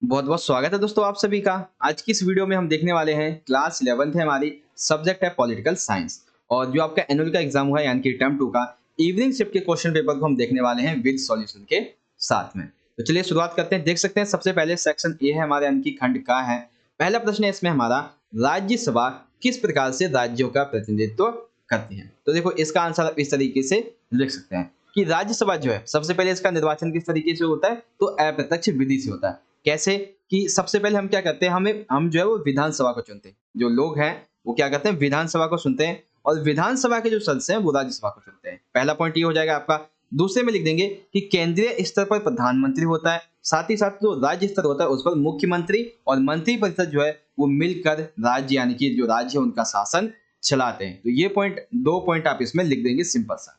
बहुत बहुत स्वागत है दोस्तों आप सभी का। आज की इस वीडियो में हम देखने वाले हैं क्लास 11th है हमारी, सब्जेक्ट है पॉलिटिकल साइंस। और जो आपका एनुअल का एग्जाम हुआ है यानी कि टर्म 2 का इवनिंग शिफ्ट के क्वेश्चन पेपर को हम देखने वाले हैं विद सॉल्यूशन के साथ में। तो चलिए शुरुआत करते हैं। देख सकते हैं सबसे पहले सेक्शन ए है हमारे यानी कि खंड का है। पहला प्रश्न है इसमें हमारा, राज्यसभा किस प्रकार से राज्यों का प्रतिनिधित्व करती है। तो देखो इसका आंसर आप इस तरीके से लिख सकते हैं कि राज्यसभा जो है सबसे पहले इसका निर्वाचन किस तरीके से होता है, तो अप्रत्यक्ष विधि से होता है। कैसे कि सबसे पहले हम क्या करते हैं, हम जो है वो विधानसभा को चुनते हैं। जो लोग हैं वो क्या करते हैं, विधानसभा को सुनते हैं और विधानसभा के जो सदस्य हैं वो राज्यसभा को चुनते हैं। पहला पॉइंट ये हो जाएगा आपका। दूसरे में लिख देंगे कि केंद्रीय स्तर पर प्रधानमंत्री होता है, साथ ही साथ जो राज्य स्तर होता है उस पर मुख्यमंत्री और मंत्रिपरिषद जो है वो मिलकर राज्य यानी कि जो राज्य है उनका शासन चलाते हैं। तो ये पॉइंट, दो पॉइंट आप इसमें लिख देंगे सिंपल सा।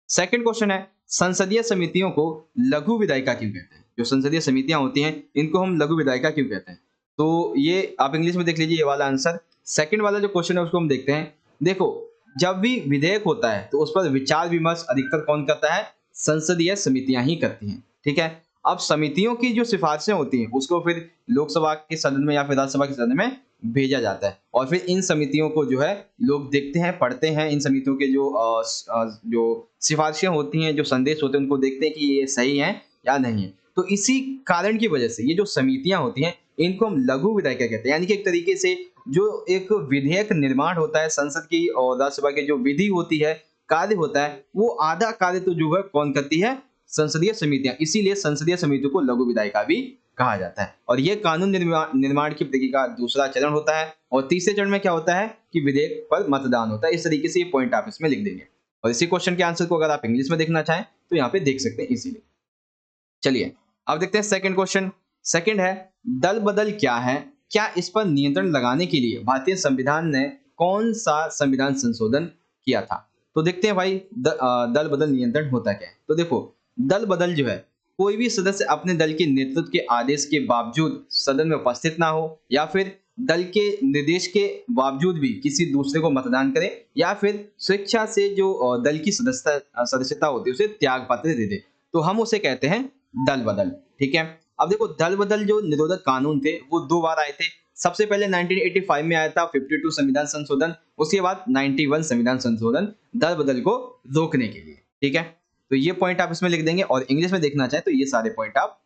सेकंड क्वेश्चन है, संसदीय समितियों को लघु विधायिका क्यों कहते हैं। जो संसदीय समितियां होती हैं इनको हम लघु विधायिका क्यों कहते हैं। तो ये आप इंग्लिश में देख लीजिए ये वाला आंसर। सेकंड वाला जो क्वेश्चन है उसको हम देखते हैं। देखो, जब भी विधेयक होता है तो उस पर विचार विमर्श अधिकतर कौन करता है, संसदीय समितियां ही करती हैं। ठीक है। अब समितियों की जो सिफारिशें होती हैं उसको फिर लोकसभा के सदन में या फिर राज्यसभा के सदन में भेजा जाता है और फिर इन समितियों को जो है लोग देखते हैं, पढ़ते हैं। इन समितियों के जो सिफारिशें होती हैं, जो संदेश होते हैं, उनको देखते हैं कि ये सही है या नहीं है। तो इसी कारण की वजह से ये जो समितियां होती हैं इनको हम लघु विधायिका कहते हैं। यानी कि एक तरीके से जो एक विधेयक निर्माण होता है संसद की और राज्यसभा की जो विधि होती है, कार्य होता है, वो आधा कार्य तो जो है कौन करती है, संसदीय समितियां। इसीलिए संसदीय समितियों को लघु विधायिका भी कहा जाता है। और ये कानून निर्माण की प्रक्रिया का दूसरा चरण होता है। और तीसरे चरण में क्या होता है कि विधेयक पर मतदान होता है। इस तरीके से ये पॉइंट आप इसमें लिख देंगे। और इसी क्वेश्चन के आंसर को अगर आप इंग्लिश में देखना चाहें तो यहाँ पे देख सकते हैं इजीली। चलिए अब देखते हैं सेकंड क्वेश्चन। सेकंड है, दल बदल क्या है, क्या इस पर नियंत्रण लगाने के लिए भारतीय संविधान ने कौन सा संविधान संशोधन किया था। तो देखते हैं भाई दल बदल नियंत्रण होता क्या है। तो देखो, दल बदल जो है, कोई भी सदस्य अपने दल के नेतृत्व के आदेश के बावजूद सदन में उपस्थित ना हो या फिर दल के निर्देश के बावजूद भी किसी दूसरे को मतदान करे या फिर स्वेच्छा से जो दल की सदस्यता होती है उसे त्याग पत्र दे दे, तो हम उसे कहते हैं दल बदल। ठीक है। अब देखो, दल बदल जो निरोधक कानून थे वो दो बार आए थे। सबसे पहले 1985 में आया था 52 संविधान संशोधन, उसके बाद 91 संविधान संशोधन दल बदल को रोकने के लिए। ठीक है। तो ये पॉइंट आप इसमें लिख देंगे और इंग्लिश में देखना चाहें तो ये सारे पॉइंट आप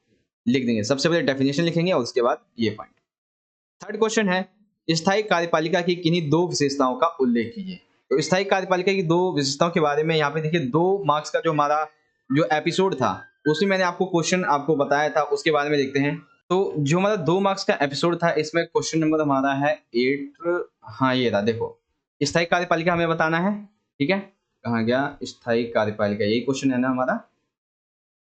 लिख देंगे। सबसे पहले डेफिनेशन लिखेंगे और उसके बाद ये पॉइंट। थर्ड क्वेश्चन है, स्थायी कार्यपालिका की किन्हीं दो विशेषताओं का उल्लेख कीजिए। तो स्थायी कार्यपालिका की दो विशेषताओं के बारे में यहाँ पे देखिए, 2 मार्क्स का जो हमारा जो एपिसोड था उसमें मैंने आपको क्वेश्चन आपको बताया था, उसके बारे में देखते हैं। तो जो हमारा 2 मार्क्स का एपिसोड था इसमें क्वेश्चन नंबर हमारा है 8। हाँ ये रहा, देखो स्थायी कार्यपालिका हमें बताना है। ठीक है, कहाँ गया स्थायी कार्यपालिका, यही क्वेश्चन है ना हमारा।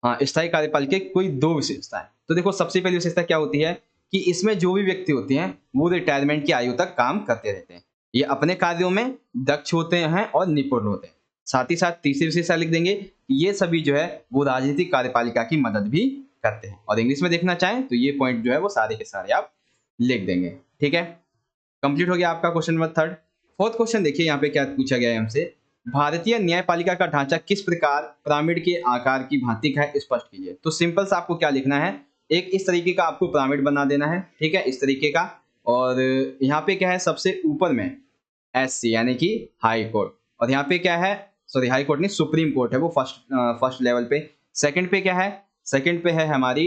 हाँ, स्थायी कार्यपालिका की कोई दो विशेषताएं। तो देखो सबसे पहली विशेषता क्या होती है कि इसमें जो भी व्यक्ति होते हैं वो रिटायरमेंट की आयु तक काम करते रहते हैं। ये अपने कार्यों में दक्ष होते हैं और निपुण होते हैं। साथ ही साथ तीसरी विशेषता लिख देंगे कि ये सभी जो है वो राजनीतिक कार्यपालिका की मदद भी करते हैं। और इंग्लिश में देखना चाहें तो ये पॉइंट जो है वो सारे के सारे आप लिख देंगे। ठीक है, कंप्लीट हो गया आपका question number third. Fourth question देखिए यहाँ पे क्या पूछा गया है हमसे, भारतीय न्यायपालिका का ढांचा किस प्रकार पिरामिड के आकार की भांति का है, स्पष्ट कीजिए। तो सिंपल सा आपको क्या लिखना है, एक इस तरीके का आपको पिरामिड बना देना है। ठीक है, इस तरीके का। और यहाँ पे क्या है, सबसे ऊपर में एससी यानी कि हाई कोर्ट, और यहाँ पे क्या है, सॉरी हाई कोर्ट नहीं, सुप्रीम कोर्ट है वो फर्स्ट लेवल पे। सेकंड पे क्या है, सेकंड पे है हमारी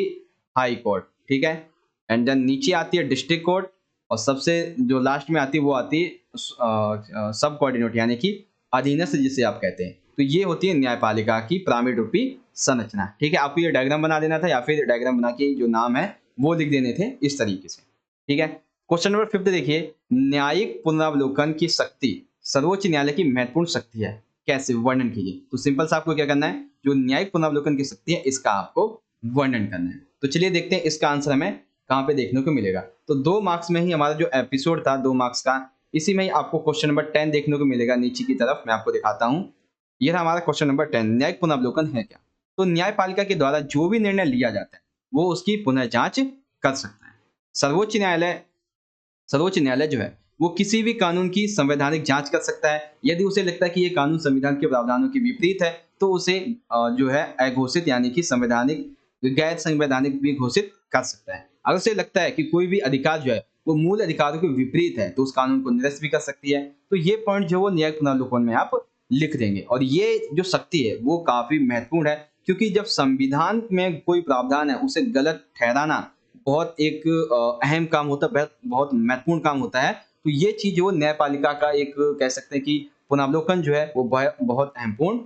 हाई कोर्ट। ठीक है, एंड देन नीचे आती है डिस्ट्रिक्ट कोर्ट और सबसे जो लास्ट में आती है वो आती है सब कोऑर्डिनेट यानी कि अधीनस्थ जिसे आप कहते हैं। तो ये होती है न्यायपालिका की पिरामिड रूपी संरचना। ठीक है, आपको ये डायग्राम बना देना था या फिर डायग्राम बना के जो नाम है वो लिख देने थे इस तरीके से। ठीक है, क्वेश्चन नंबर फिफ्थ देखिए, न्यायिक पुनरावलोकन की शक्ति सर्वोच्च न्यायालय की महत्वपूर्ण शक्ति है, कैसे वर्णन कीजिए। तो सिंपल सा आपको क्या करना है, जो न्यायिक पुनरावलोकन की शक्ति है इसका आपको वर्णन करना है। तो चलिए देखते हैं इसका आंसर हमें कहाँ पे देखने को मिलेगा। तो 2 मार्क्स में ही हमारा जो एपिसोड था 2 मार्क्स का, इसी में ही आपको क्वेश्चन नंबर 10 देखने को मिलेगा। नीचे की तरफ मैं आपको दिखाता हूँ, यह था हमारा क्वेश्चन नंबर 10, न्यायिक पुनरावलोकन है क्या। तो न्यायपालिका के द्वारा जो भी निर्णय लिया जाता है वो उसकी पुनर्जांच कर सकता है। सर्वोच्च न्यायालय जो है वो किसी भी कानून की संवैधानिक जांच कर सकता है। यदि उसे लगता है कि ये कानून संविधान के प्रावधानों के विपरीत है तो उसे जो है अघोषित यानी कि संवैधानिक गैर संवैधानिक भी घोषित कर सकता है। अगर उसे लगता है कि कोई भी अधिकार जो है वो मूल अधिकारों के विपरीत है तो उस कानून को निरस्त भी कर सकती है। तो ये पॉइंट जो वो न्यायिक पुनर्विलोकन में आप लिख देंगे और ये जो शक्ति है वो काफी महत्वपूर्ण है, क्योंकि जब संविधान में कोई प्रावधान है उसे गलत ठहराना बहुत एक अहम काम होता है, बहुत महत्वपूर्ण काम होता है। तो ये चीज वो न्यायपालिका का एक कह सकते हैं कि पुनर्विलोकन जो है वो बहुत अहमपूर्ण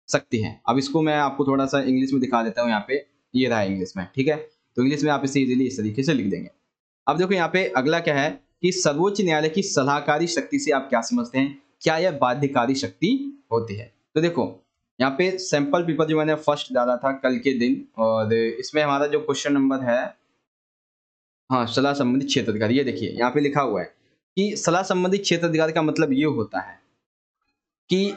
शक्ति है। अब इसको मैं आपको थोड़ा सा इंग्लिश में दिखा देता हूँ। यहाँ पे ये रहा इंग्लिश में, ठीक है। तो इंग्लिश में आप इसे इजीली इस तरीके से लिख देंगे। अब देखो यहाँ पे अगला क्या है कि सर्वोच्च न्यायालय की सलाहकारी शक्ति से आप क्या समझते हैं, क्या यह बाध्यकारी शक्ति होती है। तो देखो यहाँ पे सैंपल पेपर जो मैंने फर्स्ट डाला था कल के दिन, और इसमें हमारा जो क्वेश्चन नंबर है, हाँ, सलाह संबंधी क्षेत्राधिकार, ये देखिए यहाँ पे लिखा हुआ है कि सलाह संबंधी क्षेत्राधिकार का मतलब ये होता है कि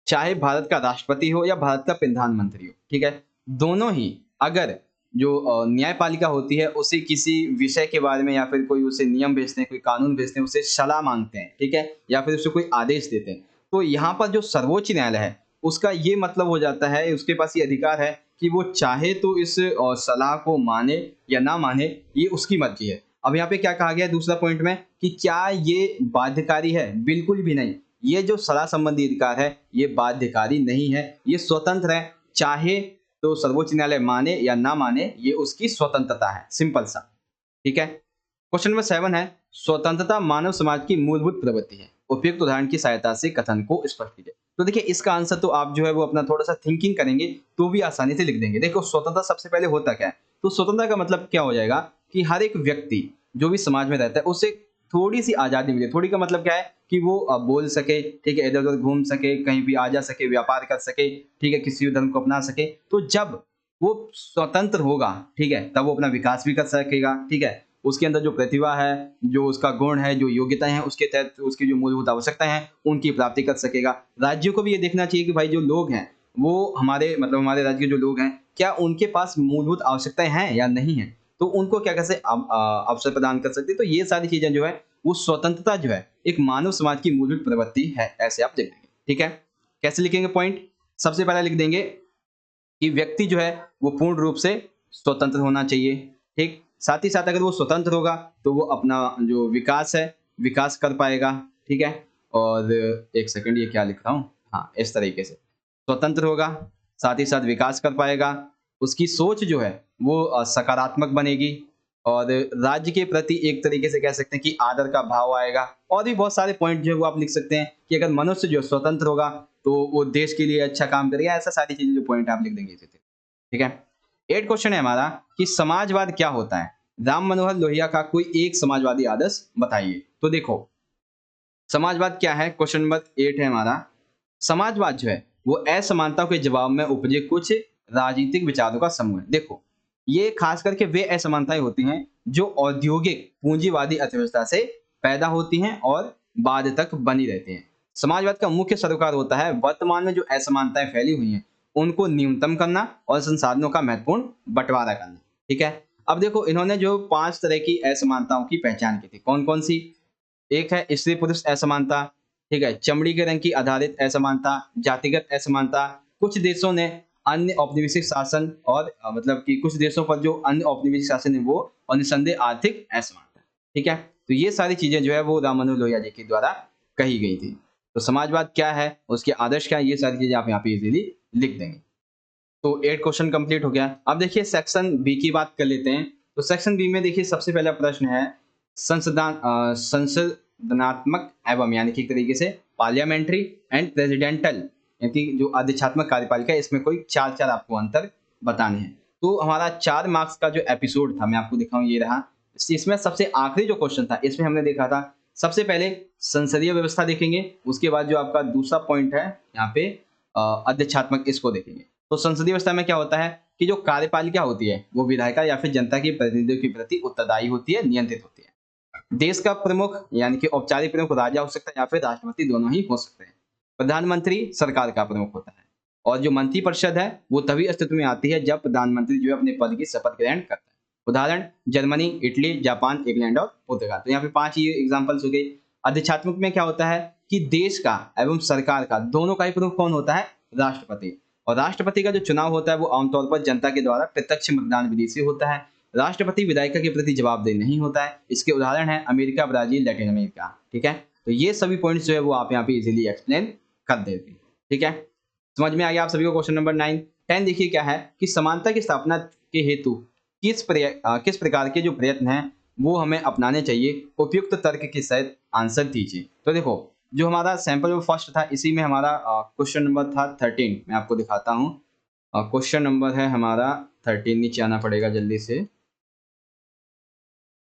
चाहे भारत का राष्ट्रपति हो या भारत का प्रधानमंत्री हो, ठीक है, दोनों ही अगर जो न्यायपालिका होती है उसे किसी विषय के बारे में या फिर कोई उसे नियम भेजते हैं, कोई कानून भेजते हैं, उसे सलाह मांगते हैं, ठीक है, या फिर उसे कोई आदेश देते हैं, तो यहाँ पर जो सर्वोच्च न्यायालय है उसका ये मतलब हो जाता है, उसके पास ये अधिकार है कि वो चाहे तो इस सलाह को माने या ना माने, ये उसकी मर्जी है। अब यहाँ पे क्या कहा गया है दूसरा पॉइंट में कि क्या ये बाध्यकारी है, बिल्कुल भी नहीं। ये जो सलाह संबंधी अधिकार है ये बाध्यकारी नहीं है, ये स्वतंत्र है, चाहे तो सर्वोच्च न्यायालय माने या ना माने, ये उसकी स्वतंत्रता है, सिंपल सा, ठीक है। क्वेश्चन नंबर 7 है, स्वतंत्रता मानव समाज की मूलभूत प्रवृत्ति है, उपयुक्त उदाहरण की सहायता से कथन को स्पष्ट कीजिए। तो देखिए इसका आंसर तो आप जो है वो अपना थोड़ा सा थिंकिंग करेंगे तो भी आसानी से लिख देंगे। देखो स्वतंत्रता सबसे पहले होता क्या है, तो स्वतंत्रता का मतलब क्या हो जाएगा कि हर एक व्यक्ति जो भी समाज में रहता है उसे थोड़ी सी आजादी मिले। थोड़ी का मतलब क्या है कि वो बोल सके, ठीक है, इधर उधर घूम सके, कहीं भी आ जा सके, व्यापार कर सके, ठीक है, किसी भी धर्म को अपना सके। तो जब वो स्वतंत्र होगा, ठीक है, तब वो अपना विकास भी कर सकेगा, ठीक है, उसके अंदर जो प्रतिभा है, जो उसका गुण है, जो योग्यताएं हैं, उसके तहत उसकी जो मूलभूत आवश्यकताएं हैं उनकी प्राप्ति कर सकेगा। राज्यों को भी ये देखना चाहिए कि भाई जो लोग हैं वो हमारे मतलब हमारे राज्य के जो लोग हैं क्या उनके पास मूलभूत आवश्यकताएं हैं या नहीं है, तो उनको क्या कैसे अवसर प्रदान कर सकते हैं। तो ये सारी चीजें जो है वो स्वतंत्रता जो है एक मानव समाज की मूलभूत प्रवृत्ति है, ऐसे आप लिख देंगे, ठीक है। कैसे लिखेंगे पॉइंट, सबसे पहले लिख देंगे कि व्यक्ति जो है वो पूर्ण रूप से स्वतंत्र होना चाहिए, ठीक। साथ ही साथ अगर वो स्वतंत्र होगा तो वो अपना जो विकास है विकास कर पाएगा, ठीक है। और एक सेकंड, ये क्या लिख रहा हूँ, हाँ, इस तरीके से स्वतंत्र होगा, साथ ही साथ विकास कर पाएगा, उसकी सोच जो है वो सकारात्मक बनेगी, और राज्य के प्रति एक तरीके से कह सकते हैं कि आदर का भाव आएगा। और भी बहुत सारे पॉइंट जो है वो आप लिख सकते हैं कि अगर मनुष्य जो स्वतंत्र होगा तो वो देश के लिए अच्छा काम करेगा, ऐसा सारी चीजें जो पॉइंट आप लिख देंगे, ठीक है। 8 क्वेश्चन है हमारा कि समाजवाद क्या होता है, राम मनोहर लोहिया का कोई एक समाजवादी आदर्श बताइए। तो देखो समाजवाद क्या है, क्वेश्चन नंबर 8 है हमारा। समाजवाद जो है वो असमानताओं के जवाब में उपजे कुछ राजनीतिक विचारों का समूह है। देखो ये खास करके वे असमानताएं होती हैं जो औद्योगिक पूंजीवादी अर्थव्यवस्था से पैदा होती हैं और बाद तक बनी रहती हैं। समाजवाद का मुख्य सरोकार होता है वर्तमान में जो असमानताएं फैली हुई हैं उनको न्यूनतम करना और संसाधनों का महत्वपूर्ण बंटवारा करना, ठीक है। अब देखो इन्होंने जो 5 तरह की असमानताओं की पहचान की थी, कौन कौन सी। एक है स्त्री पुरुष असमानता, ठीक है, चमड़ी के रंग की आधारित असमानता, जातिगत असमानता, कुछ देशों ने अन्य औपनिवेशिक शासन और मतलब कि कुछ देशों पर जो अन्य औपनिवेशिक शासन है वो, और निसंदेह आर्थिक असमानता, ठीक है। तो ये सारी चीजें जो है वो राम मनोहर लोहिया जी के द्वारा कही गई थी। तो समाजवाद क्या है, उसके आदर्श क्या है, ये सारी चीजें आप यहाँ पे इजीली लिख देंगे। तो 8 क्वेश्चन कंप्लीट हो गया। अब देखिए सेक्शन बी की बात कर लेते हैं। तो सेक्शन बी में देखिए सबसे पहला प्रश्न है संसदनात्मक एवं यानी कि एक तरीके से पार्लियामेंट्री एंड प्रेसिडेंटल यानी कि जो अधिष्ठात्मक कार्यपालिका है इसमें कोई 4 आपको अंतर बताने हैं। तो हमारा 4 मार्क्स का जो एपिसोड था मैं आपको दिखाऊं, ये रहा। इसमें सबसे आखिरी जो क्वेश्चन था इसमें हमने देखा था सबसे पहले संसदीय व्यवस्था देखेंगे, उसके बाद जो आपका दूसरा पॉइंट है यहाँ पे अधिष्ठात्मक, इसको देखेंगे। तो संसदीय व्यवस्था में क्या होता है कि जो कार्यपालिका होती है वो विधायिका या फिर जनता के प्रतिनिधियों के प्रति उत्तरदायी होती है, नियंत्रित होती है। देश का प्रमुख यानी कि औपचारिक प्रमुख राजा हो सकता है या फिर राष्ट्रपति, दोनों ही हो सकते हैं। प्रधानमंत्री सरकार का प्रमुख होता है, और जो मंत्री परिषद है वो तभी अस्तित्व में आती है जब प्रधानमंत्री जो है अपने पद की शपथ ग्रहण करता है। उदाहरण जर्मनी, इटली, जापान, इंग्लैंड और पुर्तगाल। तो यहाँ पे 5 ये एग्जांपल्स हो गई। अधिष्ठात्मक में क्या होता है कि देश का एवं सरकार का दोनों का ही प्रमुख कौन होता है, राष्ट्रपति। और राष्ट्रपति का जो चुनाव होता है वो आमतौर पर जनता के द्वारा प्रत्यक्ष मतदान विधि से होता है। राष्ट्रपति विधायिका के प्रति जवाबदेह नहीं होता है। इसके उदाहरण है अमेरिका, ब्राजील, लैटिन अमेरिका। ठीक है, तो ये सभी पॉइंट्स जो है वो आप यहाँ पे इजीली एक्सप्लेन कर देते हैं। ठीक है, समझ में आ गया आप सभी को। क्वेश्चन नंबर 10 देखिए क्या है कि समानता की स्थापना के हेतु किस प्रकार के जो प्रयत्न हैं वो हमें अपनाने चाहिए, उपयुक्त तर्क के सहित आंसर दीजिए। तो देखो जो हमारा सैंपल वो फर्स्ट था, इसी में हमारा क्वेश्चन नंबर था 13। मैं आपको दिखाता हूँ। क्वेश्चन नंबर है हमारा 13, नीचे आना पड़ेगा जल्दी से,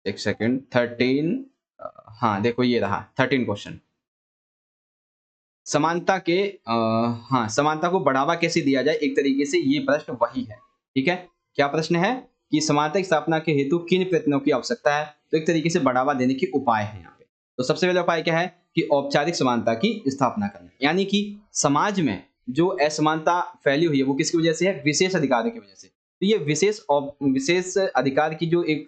एक सेकेंड। 13, हाँ देखो ये रहा 13 क्वेश्चन। समानता के हाँ, समानता को बढ़ावा कैसे दिया जाए, एक तरीके से ये प्रश्न वही है। ठीक है, क्या प्रश्न है कि समानता की स्थापना के हेतु किन प्रयत्नों की आवश्यकता है, तो एक तरीके से बढ़ावा देने के उपाय है यहाँ पे। तो सबसे पहला उपाय क्या है कि औपचारिक समानता की स्थापना करना, यानी कि समाज में जो असमानता फैली हुई है वो किसकी वजह से है, विशेष अधिकारों की वजह से। तो ये विशेष अधिकार की जो एक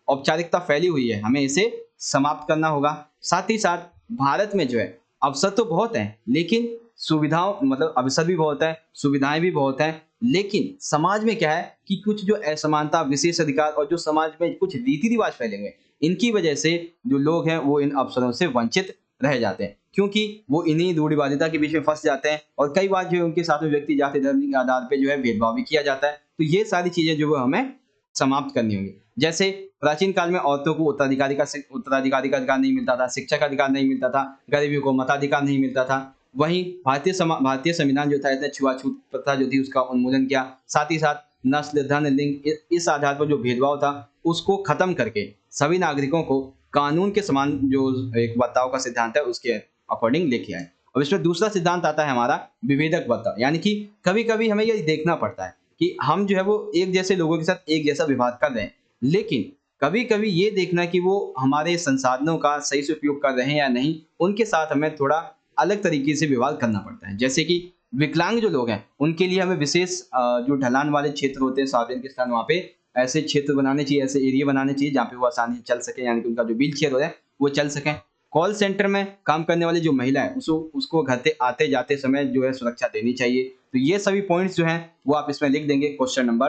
औपचारिकता फैली हुई है, हमें इसे समाप्त करना होगा। साथ ही साथ भारत में जो है अवसर तो बहुत हैं, लेकिन सुविधाओं मतलब अवसर भी बहुत है, सुविधाएं भी बहुत हैं, लेकिन समाज में क्या है कि कुछ जो असमानता, विशेष अधिकार और जो समाज में कुछ रीति रिवाज फैले हुए हैं, इनकी वजह से जो लोग हैं वो इन अवसरों से वंचित रह जाते हैं, क्योंकि वो इन्हीं रूढ़िवादिता के बीच में फंस जाते हैं और कई बार जो है उनके साथ में व्यक्ति जाति धर्म के आधार पर जो है भेदभाव भी किया जाता है। तो ये सारी चीजें जो है हमें समाप्त करनी होंगी। जैसे प्राचीन काल में औरतों को उत्तराधिकारी का अधिकार नहीं मिलता था, शिक्षा का अधिकार नहीं मिलता था, गरीबों को मताधिकार नहीं मिलता था। वहीं भारतीय संविधान जो था इसने छुआछूत प्रथा जो थी उसका उन्मूलन किया। साथ ही साथ नस्ल, धन, लिंग इस आधार पर जो भेदभाव था उसको खत्म करके सभी नागरिकों को कानून के समान जो एक बर्ताव का सिद्धांत है उसके अकॉर्डिंग लेके आए। और इसमें दूसरा सिद्धांत आता है हमारा विभेदक बर्ताव, यानी कि कभी कभी हमें ये देखना पड़ता है कि हम जो है वो एक जैसे लोगों के साथ एक जैसा व्यवहार कर रहे हैं, लेकिन कभी कभी ये देखना कि वो हमारे संसाधनों का सही से उपयोग कर रहे हैं या नहीं, उनके साथ हमें थोड़ा अलग तरीके से व्यवहार करना पड़ता है। जैसे कि विकलांग जो लोग हैं उनके लिए हमें विशेष जो ढलान वाले क्षेत्र होते हैं, सार्वजनिक स्थान, वहाँ पे ऐसे क्षेत्र बनाने चाहिए, ऐसे एरिया बनाने चाहिए जहाँ पे वो आसानी से चल सके, यानी कि उनका जो व्हील चेयर हो है वो चल सके। कॉल सेंटर में काम करने वाली जो महिला है उसको घर से आते जाते समय जो है सुरक्षा देनी चाहिए। तो ये सभी पॉइंट्स जो हैं वो आप इसमें लिख देंगे क्वेश्चन नंबर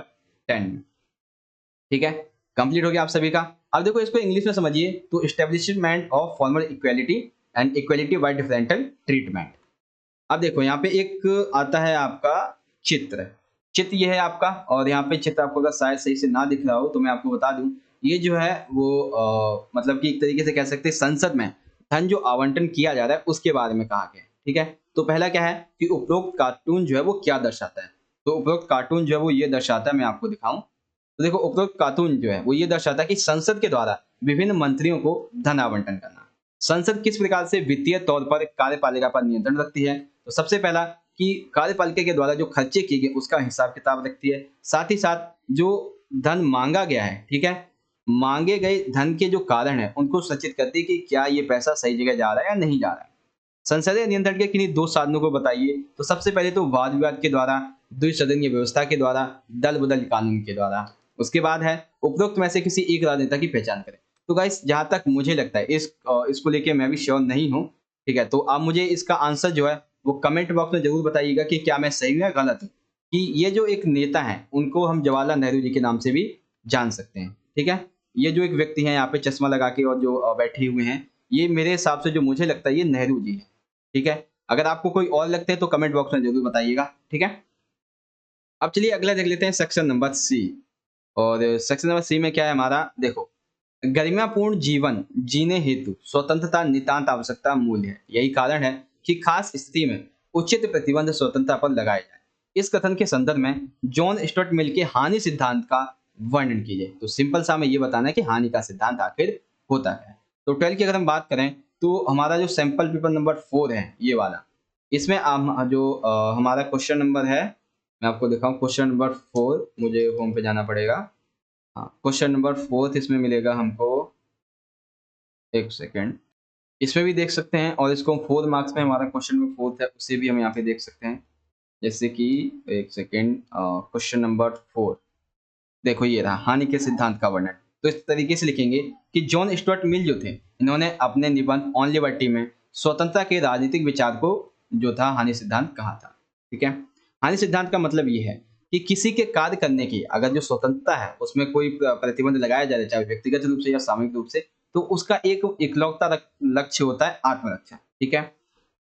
10 में। ठीक है, कंप्लीट हो गया आप सभी का। अब देखो इसको इंग्लिश में समझिए, तो establishment of formal equality and equality by differential treatment. अब देखो यहाँ पे एक आता है आपका चित्र ये है आपका, और यहाँ पे चित्र आपको अगर शायद सही से ना दिख रहा हो तो मैं आपको बता दूं, ये जो है वो मतलब कि एक तरीके से कह सकते हैं संसद में धन जो आवंटन किया जा रहा है उसके बारे में कहा गया है। ठीक है, तो पहला क्या है कि उपरोक्त कार्टून जो है वो क्या दर्शाता है, तो उपरोक्त कार्टून जो है वो ये दर्शाता है, मैं आपको दिखाऊं तो देखो उपरोक्त कार्टून जो है वो ये दर्शाता है कि संसद के द्वारा विभिन्न मंत्रियों को धन आवंटन करना। संसद किस प्रकार से वित्तीय तौर पर कार्यपालिका पर नियंत्रण रखती है, तो सबसे पहला कि कार्यपालिका के द्वारा जो खर्चे किए गए उसका हिसाब किताब रखती है। साथ ही साथ जो धन मांगा गया है, ठीक है, मांगे गए धन के जो कारण है उनको सचेत करती है कि क्या ये पैसा सही जगह जा रहा है या नहीं जा रहा है। संसदीय नियंत्रण के किन्हीं दो साधनों को बताइए, तो सबसे पहले तो वाद विवाद के द्वारा, द्विसदनीय व्यवस्था के द्वारा, दल बदल कानून के द्वारा। उसके बाद है उपरोक्त में से किसी एक राजनेता की पहचान करें। तो गाइस जहां तक मुझे लगता है इसको लेके मैं भी श्योर नहीं हूँ। ठीक है, तो आप मुझे इसका आंसर जो है वो कमेंट बॉक्स में जरूर बताइएगा कि क्या मैं सही हूँ या गलत हूँ, कि ये जो एक नेता है उनको हम जवाहरलाल नेहरू जी के नाम से भी जान सकते हैं। ठीक है, ये जो एक व्यक्ति है यहाँ पे चश्मा लगा के और जो बैठे हुए हैं, ये मेरे हिसाब से जो मुझे लगता है ये नेहरू जी है। ठीक है, अगर आपको कोई और लगते हैं तो कमेंट बॉक्स में जरूर बताइएगा। ठीक है, अब चलिए अगला देख लेते हैं सेक्शन नंबर सी। और सेक्शन नंबर सी में क्या है हमारा, देखो गरिमापूर्ण जीवन जीने हेतु स्वतंत्रता नितांत आवश्यकता मूल्य है। यही कारण है कि खास स्थिति में उचित प्रतिबंध स्वतंत्रता पर लगाए जाए। इस कथन के संदर्भ में जॉन स्टुअर्ट मिल के हानि सिद्धांत का वर्णन कीजिए। तो सिंपल सा हमें ये बताना है कि हानि का सिद्धांत आखिर होता है। तो 12 की अगर हम बात करें तो हमारा जो सैंपल पेपर नंबर 4 है ये वाला, इसमें जो हमारा क्वेश्चन नंबर है, मैं आपको दिखाऊं क्वेश्चन नंबर 4, मुझे होम पे जाना पड़ेगा। हाँ, क्वेश्चन नंबर 4 इसमें मिलेगा हमको, एक सेकेंड, इसमें भी देख सकते हैं और इसको 4 मार्क्स में हमारा क्वेश्चन नंबर 4 है उसे भी हम यहाँ पे देख सकते हैं। जैसे कि एक सेकेंड, क्वेश्चन नंबर 4 देखो ये रहा हानि के सिद्धांत का वर्णन। तो इस तरीके से लिखेंगे कि जॉन स्टुअर्ट मिल जो थे इन्होंने अपने निबंध ऑन लिबर्टी में स्वतंत्रता के राजनीतिक विचार को जो था हानि सिद्धांत कहा था। ठीक है, हानि सिद्धांत का मतलब ये है कि किसी के कार्य करने की अगर जो स्वतंत्रता है उसमें कोई प्रतिबंध लगाया जा रहा है, चाहे व्यक्तिगत रूप से या सामूहिक रूप से, तो उसका एक इकलौता लक्ष्य होता है आत्मरक्षा। ठीक है?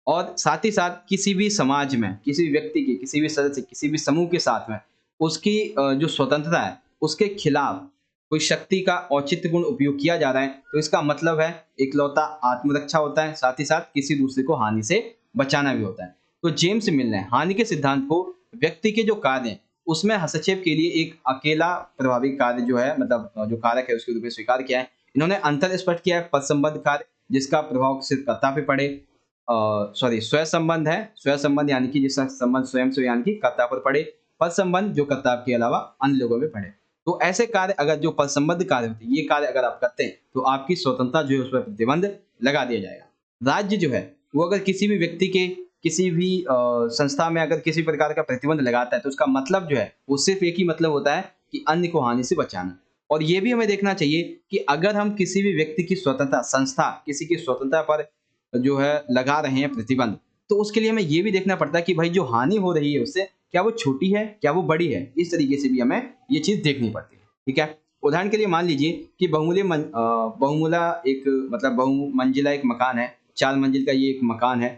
और साथ ही साथ किसी भी समाज में, किसी भी व्यक्ति की, किसी भी सदस्य, किसी भी समूह के साथ में उसकी जो स्वतंत्रता है, उसके खिलाफ कोई शक्ति का औचित्यपूर्ण उपयोग किया जा रहा है, तो इसका मतलब है इकलौता आत्मरक्षा होता है, साथ ही साथ किसी दूसरे को हानि से बचाना भी होता है। तो जेम्स मिल ने हानि के सिद्धांत को व्यक्ति के जो कार्य हैं, उसमें हस्तक्षेप के लिए एक अकेला प्रभावी कार्य जो है, मतलब जो कारक है उसके रूप में स्वीकार किया है। इन्होंने अंतर स्पष्ट किया है, पद संबद्ध कार्य जिसका प्रभाव सिर्फ कर्ता पे पड़े, सॉरी स्वयं संबंध है, स्वयं संबंध यानी कि जिसका संबंध स्वयं से यानी कि कर्ता पर पड़े, पद संबंध जो कर्ता के अलावा अन्य लोगों पे पड़े। तो ऐसे कार्य अगर जो पद संबद्ध कार्य होते हैं, ये कार्य अगर आप करते हैं तो आपकी स्वतंत्रता जो है उस पर प्रतिबंध लगा दिया जाएगा। राज्य जो है वो अगर किसी भी व्यक्ति के किसी भी संस्था में अगर किसी प्रकार का प्रतिबंध लगाता है तो उसका मतलब जो है वो सिर्फ एक ही मतलब होता है कि अन्य को हानि से बचाना। और ये भी हमें देखना चाहिए कि अगर हम किसी भी व्यक्ति की स्वतंत्रता, संस्था किसी की स्वतंत्रता पर जो है लगा रहे हैं प्रतिबंध, तो उसके लिए हमें ये भी देखना पड़ता है कि भाई जो हानि हो रही है उससे क्या वो छोटी है, क्या वो बड़ी है। इस तरीके से भी हमें ये चीज़ देखनी पड़ती है। ठीक है? उदाहरण के लिए मान लीजिए कि बहुमूला एक मतलब बहुमंजिला एक मकान है, 4 मंजिल का ये एक मकान है,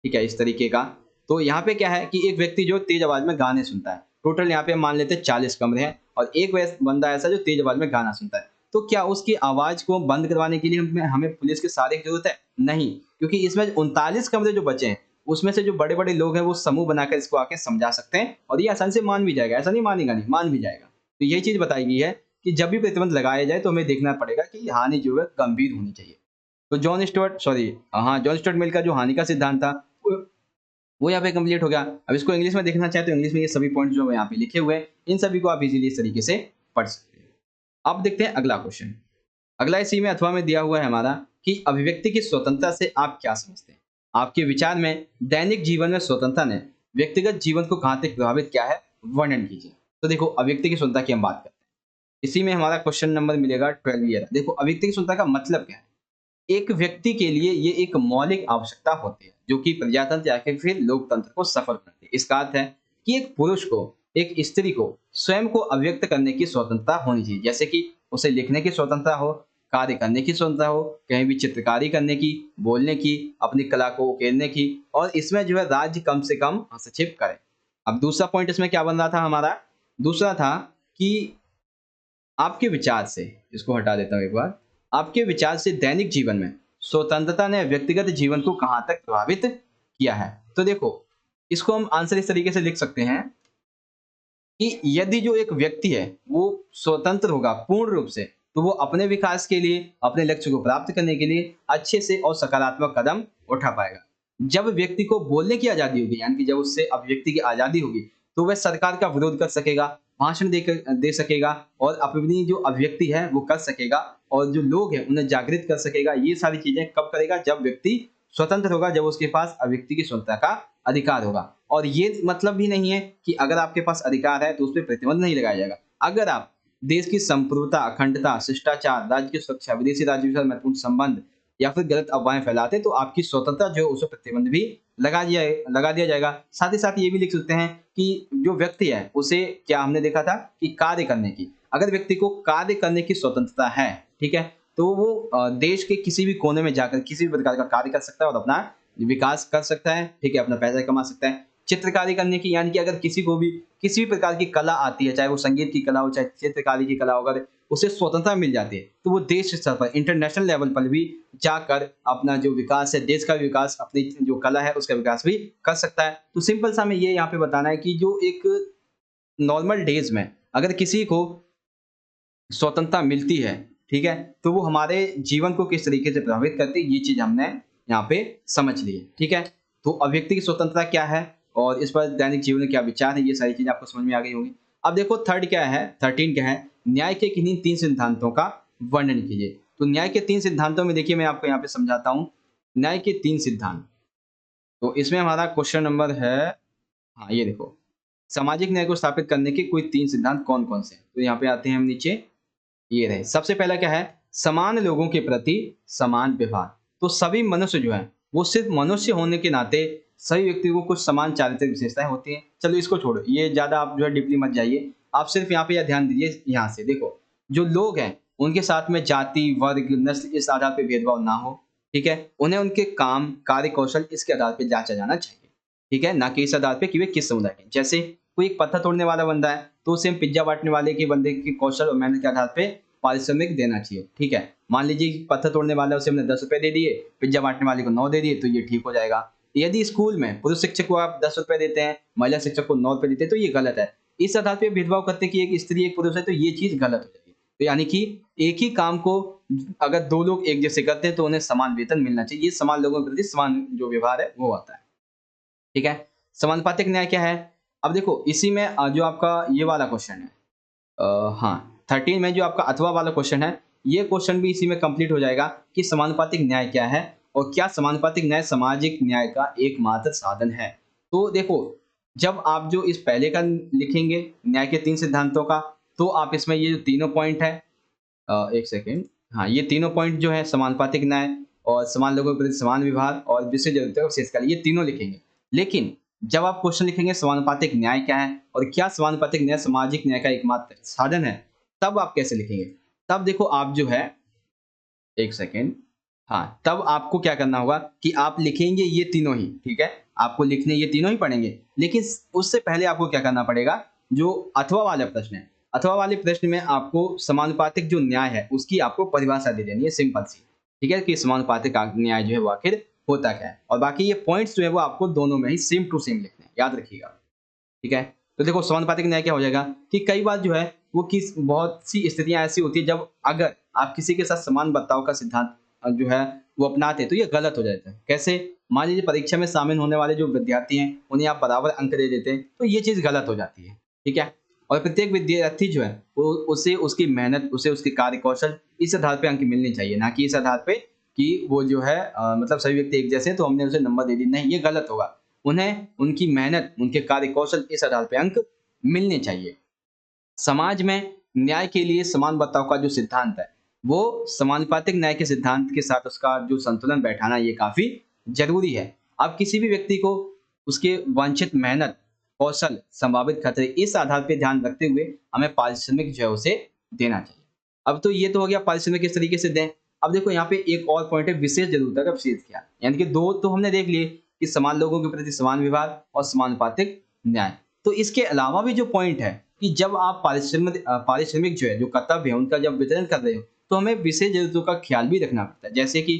ठीक है? इस तरीके का। तो यहाँ पे क्या है कि एक व्यक्ति जो तेज़ आवाज़ में गाने सुनता है। टोटल यहाँ पे मान लेते हैं 40 कमरे हैं और एक बंदा ऐसा जो तेज़ आवाज़ में गाना सुनता है। तो क्या उसकी आवाज़ को बंद करवाने के लिए हमें हमें पुलिस के सहारे की ज़रूरत है? नहीं, क्योंकि इसमें 39 कमरे जो बचे हैं, उसमें से जो बड़े-बड़े लोग हैं वो समूह बनाकर इसको आके समझा सकते हैं और ये आसानी से मान भी जाएगा। ऐसा नहीं मानेगा नहीं, मान भी जाएगा। तो यही चीज़ बताई गई है कि जब भी प्रतिबंध लगाया जाए तो हमें देखना पड़ेगा कि हानि जो है गंभीर होनी चाहिए। तो जॉन स्टुअर्ट मिल का जो हानि का सिद्धांत था वो यहाँ पे कंप्लीट हो गया। अब इसको इंग्लिश में देखना चाहे तो इंग्लिश में ये सभी पॉइंट जो यहाँ पे लिखे हुए हैं, इन सभी को आप इज़िली इस तरीके से पढ़ सकते हैं। अब देखते हैं अगला क्वेश्चन। अगला इसी में अथवा में दिया हुआ है हमारा कि अभिव्यक्ति की स्वतंत्रता से आप क्या समझते हैं? आपके विचार में दैनिक जीवन में स्वतंत्रता ने व्यक्तिगत जीवन को कहाँ तक प्रभावित किया है? वर्णन कीजिए। तो देखो अभिव्यक्ति की स्वतंत्रता की हम बात करते हैं। इसी में हमारा क्वेश्चन नंबर मिलेगा 12 ईयर। देखो अभिव्यक्ति की स्वतंत्रता का मतलब क्या है? एक व्यक्ति के लिए ये एक मौलिक आवश्यकता होती है जो कि प्रजातंत्र या फिर लोकतंत्र को सफल करती है। इसका अर्थ है कि एक पुरुष को, एक स्त्री को स्वयं को अभिव्यक्त करने की स्वतंत्रता होनी चाहिए, जैसे कि उसे लिखने की स्वतंत्रता हो, कार्य करने की स्वतंत्रता हो, कहीं भी चित्रकारी करने की, बोलने की, अपनी कला को उकेरने की, और इसमें जो है राज्य कम से कम हस्तक्षेप करे। अब दूसरा पॉइंट इसमें क्या बन रहा था हमारा? दूसरा था कि आपके विचार से, इसको हटा देता हूँ एक बार, आपके विचार से दैनिक जीवन में स्वतंत्रता ने व्यक्तिगत जीवन को कहाँ तक प्रभावित किया है? तो देखो, इसको हम आंसर इस तरीके से लिख सकते हैं कि यदि जो एक व्यक्ति है वो स्वतंत्र होगा पूर्ण रूप से, तो वो अपने विकास के लिए, अपने लक्ष्य को प्राप्त करने के लिए अच्छे से और सकारात्मक कदम उठा पाएगा। जब व्यक्ति को बोलने की आज़ादी होगी, यानी कि जब उससे अभिव्यक्ति की आज़ादी होगी, तो वह सरकार का विरोध कर सकेगा, भाषण दे सकेगा और अपनी जो अभिव्यक्ति है वो कर सकेगा और जो लोग हैं उन्हें जागृत कर सकेगा। ये सारी चीज़ें कब करेगा? जब व्यक्ति स्वतंत्र होगा, जब उसके पास अभिव्यक्ति की स्वतंत्रता का अधिकार होगा। और ये मतलब भी नहीं है कि अगर आपके पास अधिकार है तो उस पे प्रतिबंध नहीं लगाया जाएगा। अगर आप देश की संप्रभुता, अखंडता, शिष्टाचार, राज्य की सुरक्षा, विदेशी राज्यों के साथ महत्वपूर्ण संबंध या फिर गलत अफवाहें फैलाते हैं तो आपकी स्वतंत्रता जो है उस पे प्रतिबंध भी लगा दिया जाएगा। साथ ही साथ ये भी लिख सकते हैं कि जो व्यक्ति है उसे, क्या हमने देखा था कि कार्य करने की, अगर व्यक्ति को कार्य करने की स्वतंत्रता है, ठीक है, तो वो देश के किसी भी कोने में जाकर किसी भी प्रकार का कार्य कर सकता है और अपना विकास कर सकता है, ठीक है, अपना पैसा कमा सकता है। चित्रकारी करने की, यानी कि अगर किसी को भी किसी भी प्रकार की कला आती है, चाहे वो संगीत की कला हो, चाहे चित्रकारी की कला हो, अगर उसे स्वतंत्रता मिल जाती है तो वो देश स्तर पर, इंटरनेशनल लेवल पर भी जाकर अपना जो विकास है, देश का विकास, अपनी जो कला है उसका विकास भी कर सकता है। तो सिंपल सा हमें ये यहाँ पे बताना है कि जो एक नॉर्मल डेज में अगर किसी को स्वतंत्रता मिलती है, ठीक है, तो वो हमारे जीवन को किस तरीके से प्रभावित करती है, ये चीज़ हमने यहाँ पे समझ ली है। ठीक है? तो अभिव्यक्ति की स्वतंत्रता क्या है और इस पर दैनिक जीवन में क्या विचार है, ये सारी चीज़ें आपको समझ में आ गई होंगी। अब देखो 13 क्या है? न्याय के किन्हीं 3 सिद्धांतों का वर्णन कीजिए। तो न्याय के 3 सिद्धांतों में देखिए मैं आपको यहाँ पे समझाता हूँ। न्याय के 3 सिद्धांत। तो इसमें हमारा क्वेश्चन नंबर है, हाँ, ये देखो, सामाजिक न्याय को स्थापित करने के कोई 3 सिद्धांत कौन-कौन से हैं? तो यहाँ पे आते हैं हम नीचे, ये रहे। सबसे पहला क्या है? समान लोगों के प्रति समान व्यवहार। तो सभी मनुष्य जो है वो सिर्फ मनुष्य होने के नाते सभी व्यक्तियों को कुछ समान चारित्रिक विशेषताएं होती हैं। चलो इसको छोड़ो, ये ज्यादा आप जो है डीपली मत जाइए, आप सिर्फ यहाँ पे यह ध्यान दीजिए, यहाँ से देखो जो लोग हैं उनके साथ में जाति, वर्ग, नस्ल इस आधार पे भेदभाव ना हो, ठीक है। उन्हें उनके काम, कार्य कौशल इसके आधार पे जांचा जाना चाहिए, ठीक है, ना कि इस आधार पे कि वे किस समुदाय के। जैसे कोई एक पत्थर तोड़ने वाला बंदा है तो उसे हम पिज्जा बांटने वाले के बंदे के कौशल और मेहनत के आधार पे पारिश्रमिक देना चाहिए, ठीक है। मान लीजिए कि पत्थर तोड़ने वाला, उसे हमने 10 रुपए दे दिए, पिज्जा बांटने वाले को 9 दे दिए, तो ये ठीक हो जाएगा। यदि स्कूल में पुरुष शिक्षक को आप 10 रुपए देते हैं, महिला शिक्षक को 9 रुपए देते हैं, तो ये गलत है। इस आधार पे भेदभाव करते कि एक स्त्री एक पुरुष है, तो ये चीज गलत हो जाएगी। तो यानी कि एक ही काम को अगर दो लोग एक जैसे करते हैं तो उन्हें समान वेतन मिलना चाहिए। ये समान लोगों के प्रति समान जो व्यवहार है वो आता है, ठीक है। समानुपातिक न्याय क्या है? अब देखो इसी में जो आपका ये वाला क्वेश्चन है, हाँ 13 में जो आपका अथवा वाला क्वेश्चन है, ये क्वेश्चन भी इसी में कंप्लीट हो जाएगा कि समानुपातिक न्याय क्या है और क्या समानुपातिक न्याय सामाजिक न्याय का एकमात्र साधन है। तो देखो जब आप जो इस पहले का लिखेंगे न्याय के 3 सिद्धांतों का, तो आप इसमें ये जो तीनों पॉइंट है, एक सेकेंड, हाँ ये तीनों पॉइंट जो है समानुपातिक न्याय और समान लोगों के प्रति समान व्यवहार और विशेष जरूरतों का विशेष कार्य, ये तीनों लिखेंगे। लेकिन जब आप क्वेश्चन लिखेंगे समानुपातिक न्याय क्या है और क्या समानुपातिक न्याय सामाजिक न्याय का एकमात्र साधन है, तब आप कैसे लिखेंगे? तब देखो आप जो है, एक सेकेंड, हाँ तब आपको क्या करना होगा कि आप लिखेंगे ये तीनों ही, ठीक है, आपको लिखने ये तीनों ही पड़ेंगे। लेकिन उससे पहले आपको क्या करना पड़ेगा, जो अथवा वाला प्रश्न है, अथवा वाले प्रश्न में आपको समानुपातिक जो न्याय है उसकी आपको परिभाषा दे देनी है, सिंपल सी, ठीक है, कि समानुपातिक न्याय जो है वो आखिर होता क्या है। और बाकी ये पॉइंट्स जो है वो आपको दोनों में ही सेम टू सेम लिखने हैं, याद रखिएगा, ठीक है। तो देखो समानुपातिक न्याय क्या हो जाएगा कि कई बार जो है वो किस बहुत सी स्थितियां ऐसी होती है जब अगर आप किसी के साथ समान बर्ताव का सिद्धांत जो है वो अपनाते हैं तो ये गलत हो जाता है। कैसे? मान लीजिए परीक्षा में शामिल होने वाले जो विद्यार्थी हैं उन्हें आप बराबर अंक दे देते हैं, तो ये चीज गलत हो जाती है, ठीक है। और प्रत्येक विद्यार्थी जो है वो उसे उसकी मेहनत, उसे उसके कार्य कौशल इस आधार पे अंक मिलने चाहिए, ना कि इस आधार पे कि वो जो है मतलब सभी व्यक्ति एक जैसे हैं तो हमने उसे नंबर दे दी, नहीं ये गलत होगा। उन्हें उनकी मेहनत, उनके कार्य कौशल इस आधार पे अंक मिलने चाहिए। समाज में न्याय के लिए समान बर्ताव का जो सिद्धांत है वो समानुपातिक न्याय के सिद्धांत के साथ उसका जो संतुलन बैठाना ये काफी जरूरी है। अब किसी भी व्यक्ति को उसके वांछित मेहनत, कौशल, संभावित खतरे इस आधार पे ध्यान रखते हुए हमें पारिश्रमिक जो है उसे देना चाहिए। अब तो ये तो हो गया पारिश्रमिक किस तरीके से दें। अब देखो यहाँ पे एक और पॉइंट है विशेष जरूरत का विशेष ज्ञान, यानी कि दो तो हमने देख लिए कि समान लोगों के प्रति समान व्यवहार और समानुपातिक न्याय। तो इसके अलावा भी जो पॉइंट है कि जब आप पारिश्रमिक जो है जो कर्तव्य है उनका जब वितरण कर रहे हो तो हमें विशेष जरूरतों का ख्याल भी रखना पड़ता है। जैसे कि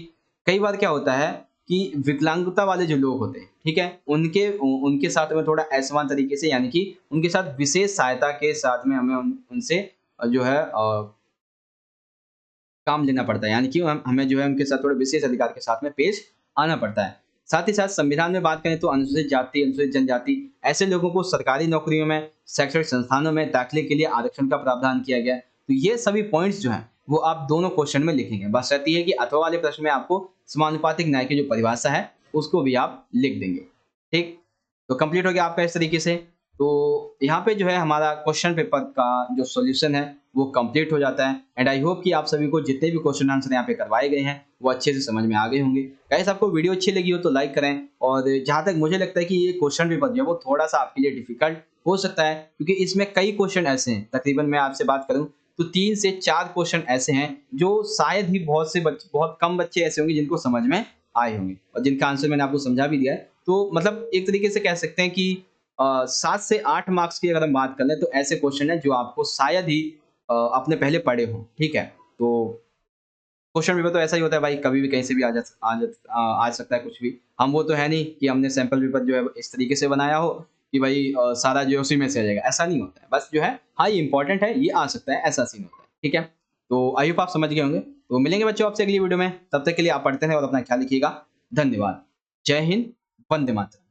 कई बार क्या होता है कि विकलांगता वाले जो लोग होते हैं, ठीक है, उनके उनके साथ में थोड़ा असमान तरीके से, यानी कि उनके साथ विशेष सहायता के साथ में हमें उनसे जो है काम लेना पड़ता है, यानी कि हमें जो है उनके साथ थोड़े विशेष अधिकार के साथ में पेश आना पड़ता है। साथ ही साथ संविधान में बात करें तो अनुसूचित जाति, अनुसूचित जनजाति ऐसे लोगों को सरकारी नौकरियों में, शैक्षणिक संस्थानों में दाखिले के लिए आरक्षण का प्रावधान किया गया है। तो ये सभी पॉइंट्स जो हैं वो आप दोनों क्वेश्चन में लिखेंगे। बस रहती है कि अथवा वाले प्रश्न में आपको समानुपातिक न्याय की जो परिभाषा है उसको भी आप लिख देंगे, ठीक। तो कंप्लीट हो गया आपका इस तरीके से। तो यहाँ पे जो है हमारा क्वेश्चन पेपर का जो सॉल्यूशन है वो कंप्लीट हो जाता है। एंड आई होप कि आप सभी को जितने भी क्वेश्चन आंसर यहाँ पे करवाए गए हैं वो अच्छे से समझ में आ गए होंगे। गाइस आपको वीडियो अच्छी लगी हो तो लाइक करें, और जहाँ तक मुझे लगता है कि ये क्वेश्चन पेपर जो है वो थोड़ा सा आपके लिए डिफिकल्ट हो सकता है क्योंकि इसमें कई क्वेश्चन ऐसे हैं, तकरीबन मैं आपसे बात करूँ तो 3 से 4 क्वेश्चन ऐसे हैं जो शायद ही बहुत कम बच्चे ऐसे होंगे जिनको समझ में आए होंगे और जिनका आंसर मैंने आपको समझा भी दिया है। तो मतलब एक तरीके से कह सकते हैं कि 7 से 8 मार्क्स की अगर हम बात कर लें तो ऐसे क्वेश्चन है जो आपको शायद ही आपने पहले पढ़े हो, ठीक है। तो क्वेश्चन पेपर तो ऐसा ही होता है भाई, कभी भी कहीं से भी आ सकता है कुछ भी। हम वो तो है नहीं कि हमने सैंपल पेपर जो है इस तरीके से बनाया हो कि भाई सारा जो है उसी में से आ जाएगा, ऐसा नहीं होता है। बस जो है हाँ ये इंपॉर्टेंट है, ये आ सकता है, ऐसा सीन होता है, ठीक है। तो आई होप आप समझ गए होंगे। तो मिलेंगे बच्चों आपसे अगली वीडियो में, तब तक के लिए आप पढ़ते रहें और अपना ख्याल रखिएगा। धन्यवाद। जय हिंद, वंदे मातरम।